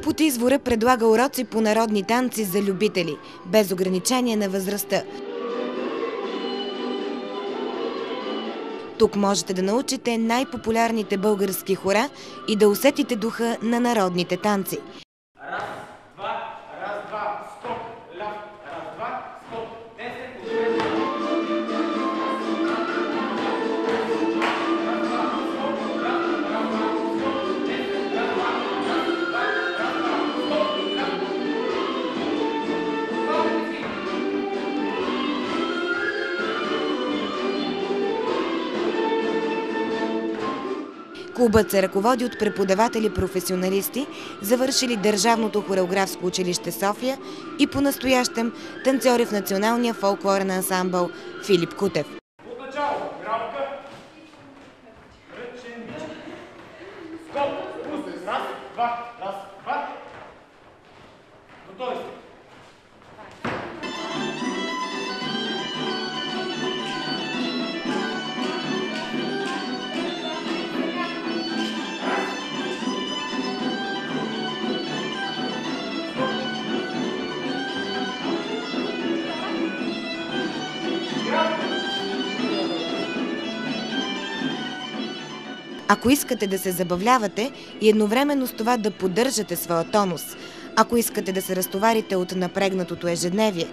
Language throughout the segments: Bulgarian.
Клуб от извора предлага уроци по народни танци за любители, без ограничение на възрастта. Тук можете да научите най-популярните български хора и да усетите духа на народните танци. Раз, два, стоп, ляв, раз, два, стоп, 10, Клубът се ръководи от преподаватели-професионалисти, завършили Държавното хореографско училище София и по-настоящем танцори в Националния фолклорен ансамбъл Филип Кутев. Отначало, гравка, ръчен мич, скоп, спусти, раз, два, готови сте. Ако искате да се забавлявате и едновременно с това да поддържате своя тонус, ако искате да се разтоварите от напрегнатото ежедневие,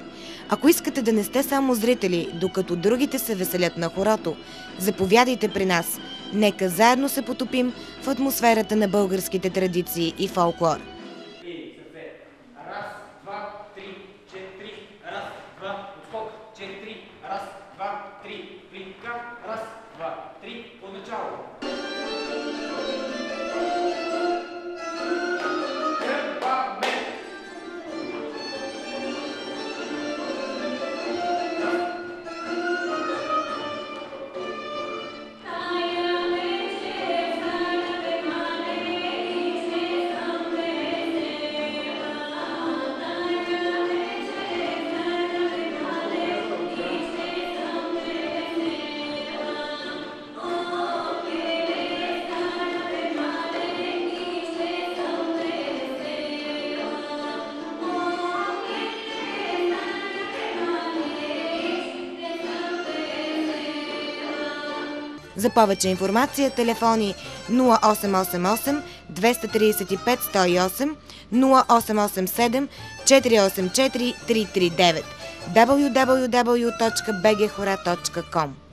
ако искате да не сте само зрители, докато другите се веселят на хорото, заповядайте при нас. Нека заедно се потопим в атмосферата на българските традиции и фолклор. Раз, два, три, четири, раз, два, отскок, четири, раз, два, три, плика, раз, два, три, отначало. За повече информация телефони 0888 235 108, 0887 484 339, www.bghora.com.